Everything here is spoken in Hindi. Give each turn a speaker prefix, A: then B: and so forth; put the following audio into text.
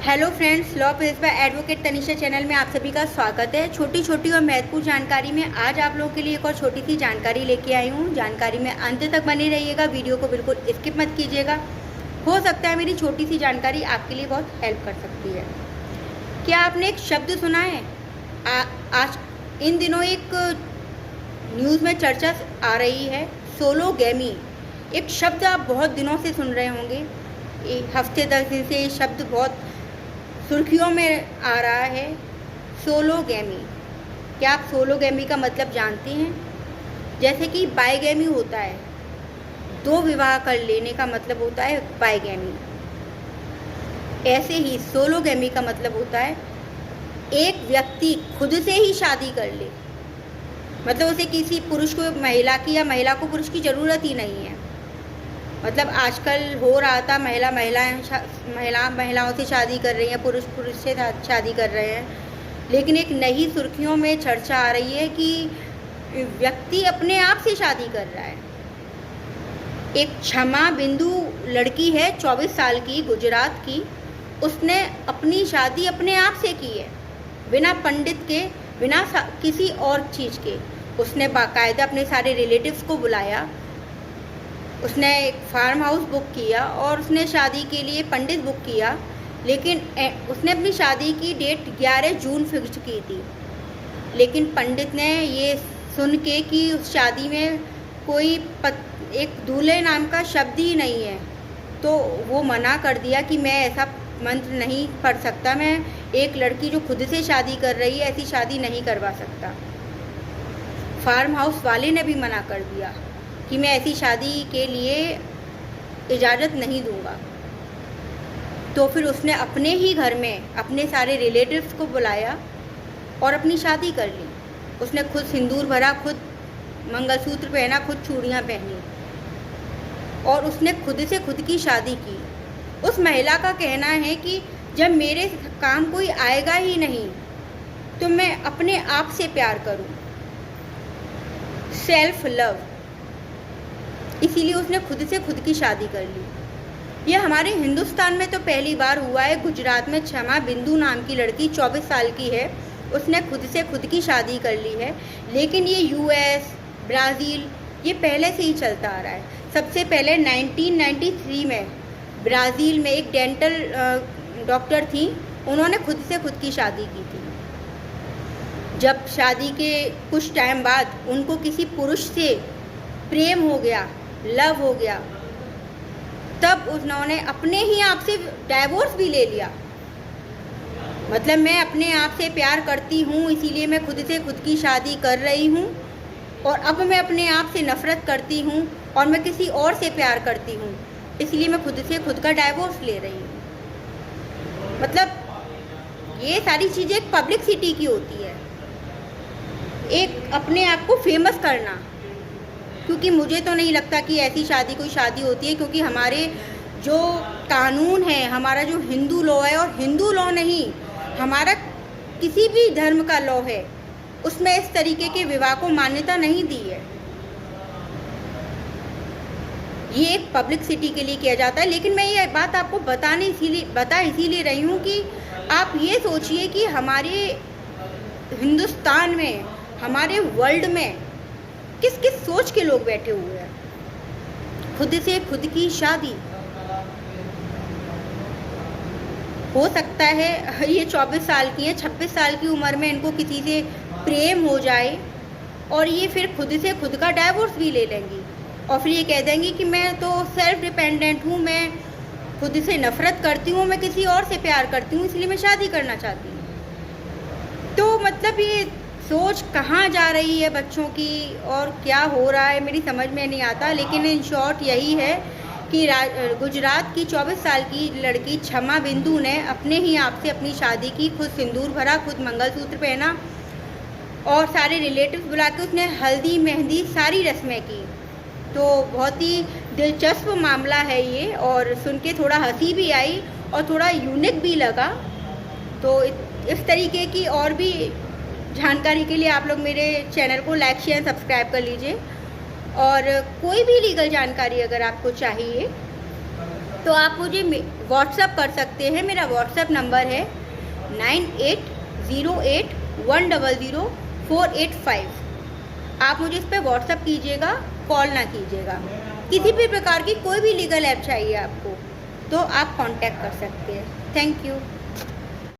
A: Hello friends, Law Press by advocate Tanisha channel में आप सभी का स्वागत है। छोटी छोटी और महत्वपूर्ण जानकारी में आज आप लोगों के लिए एक और छोटी सी जानकारी लेके आई हूँ। जानकारी में अंत तक बने रहिएगा, वीडियो को बिल्कुल स्किप मत कीजिएगा। हो सकता है मेरी छोटी सी जानकारी आपके लिए बहुत हेल्प कर सकती है। क्या आपने एक शब्द सुना है? आज इन दिनों एक न्यूज़ में चर्चा आ रही है, सोलोगैमी। एक शब्द आप बहुत दिनों से सुन रहे होंगे, हफ्ते 10 दिन से ये शब्द बहुत सुर्खियों में आ रहा है, सोलोगैमी। क्या आप सोलोगैमी का मतलब जानते हैं? जैसे कि बाइगैमी होता है, 2 विवाह कर लेने का मतलब होता है बाइगैमी। ऐसे ही सोलोगैमी का मतलब होता है एक व्यक्ति खुद से ही शादी कर ले, मतलब उसे किसी पुरुष को महिला की या महिला को पुरुष की ज़रूरत ही नहीं है। मतलब आजकल हो रहा था महिलाओं से शादी कर रही हैं, पुरुष से शादी कर रहे हैं, लेकिन एक नई सुर्खियों में चर्चा आ रही है कि व्यक्ति अपने आप से शादी कर रहा है। एक क्षमा बिंदु लड़की है, 24 साल की, गुजरात की। उसने अपनी शादी अपने आप से की है, बिना पंडित के, बिना किसी और चीज़ के। उसने बाकायदा अपने सारे रिलेटिव्स को बुलाया, उसने एक फार्म हाउस बुक किया और उसने शादी के लिए पंडित बुक किया। लेकिन उसने अपनी शादी की डेट 11 जून फिक्स की थी, लेकिन पंडित ने ये सुन के कि उस शादी में कोई एक दूल्हे नाम का शब्द ही नहीं है, तो वो मना कर दिया कि मैं ऐसा मंत्र नहीं पढ़ सकता, मैं एक लड़की जो खुद से शादी कर रही है ऐसी शादी नहीं करवा सकता। फार्म हाउस वाले ने भी मना कर दिया कि मैं ऐसी शादी के लिए इजाज़त नहीं दूंगा। तो फिर उसने अपने ही घर में अपने सारे रिलेटिव्स को बुलाया और अपनी शादी कर ली। उसने खुद सिंदूर भरा, खुद मंगलसूत्र पहना, खुद चूड़ियाँ पहनी और उसने खुद से खुद की शादी की। उस महिला का कहना है कि जब मेरे काम कोई आएगा ही नहीं तो मैं अपने आप से प्यार करूं, सेल्फ लव, इसीलिए उसने खुद से खुद की शादी कर ली। यह हमारे हिंदुस्तान में तो पहली बार हुआ है। गुजरात में क्षमा बिंदु नाम की लड़की 24 साल की है, उसने खुद से खुद की शादी कर ली है। लेकिन ये यूएस, ब्राज़ील, ये पहले से ही चलता आ रहा है। सबसे पहले 1993 में ब्राज़ील में एक डेंटल डॉक्टर थी, उन्होंने खुद से खुद की शादी की थी। जब शादी के कुछ टाइम बाद उनको किसी पुरुष से प्रेम हो गया, लव हो गया, तब उन्होंने अपने ही आप से डाइवोर्स भी ले लिया। मतलब मैं अपने आप से प्यार करती हूँ, इसीलिए मैं खुद से खुद की शादी कर रही हूँ, और अब मैं अपने आप से नफ़रत करती हूँ और मैं किसी और से प्यार करती हूँ, इसलिए मैं खुद से खुद का डाइवोर्स ले रही हूँ। मतलब ये सारी चीज़ें एक पब्लिसिटी की होती है, एक अपने आप को फेमस करना। क्योंकि मुझे तो नहीं लगता कि ऐसी शादी कोई शादी होती है, क्योंकि हमारे जो कानून है, हमारा जो हिंदू लॉ है, और हिंदू लॉ नहीं, हमारा किसी भी धर्म का लॉ है, उसमें इस तरीके के विवाह को मान्यता नहीं दी है। ये एक पब्लिसिटी के लिए किया जाता है। लेकिन मैं ये बात आपको बता इसीलिए रही हूँ कि आप ये सोचिए कि हमारे हिंदुस्तान में, हमारे वर्ल्ड में किस किस सोच के लोग बैठे हुए हैं। खुद से खुद की शादी हो सकता है ये 24 साल की है, 26 साल की उम्र में इनको किसी से प्रेम हो जाए और ये फिर खुद से खुद का डाइवोर्स भी ले लेंगी और फिर ये कह देंगी कि मैं तो सेल्फ डिपेंडेंट हूँ, मैं खुद से नफ़रत करती हूँ, मैं किसी और से प्यार करती हूँ, इसलिए मैं शादी करना चाहती हूँ। तो मतलब ये सोच कहाँ जा रही है बच्चों की और क्या हो रहा है मेरी समझ में नहीं आता। लेकिन इन शॉर्ट यही है कि गुजरात की 24 साल की लड़की क्षमा बिंदु ने अपने ही आप से अपनी शादी की, खुद सिंदूर भरा, खुद मंगलसूत्र पहना और सारे रिलेटिव्स बुला के उसने हल्दी मेहंदी सारी रस्में की। तो बहुत ही दिलचस्प मामला है ये, और सुन के थोड़ा हंसी भी आई और थोड़ा यूनिक भी लगा। तो इस तरीके की और भी जानकारी के लिए आप लोग मेरे चैनल को लाइक, शेयर, सब्सक्राइब कर लीजिए। और कोई भी लीगल जानकारी अगर आपको चाहिए तो आप मुझे व्हाट्सअप कर सकते हैं। मेरा व्हाट्सअप नंबर है 9808100485। आप मुझे इस पर व्हाट्सअप कीजिएगा, कॉल ना कीजिएगा। किसी भी प्रकार की कोई भी लीगल ऐप चाहिए आपको तो आप कांटेक्ट कर सकते हैं। Thank you.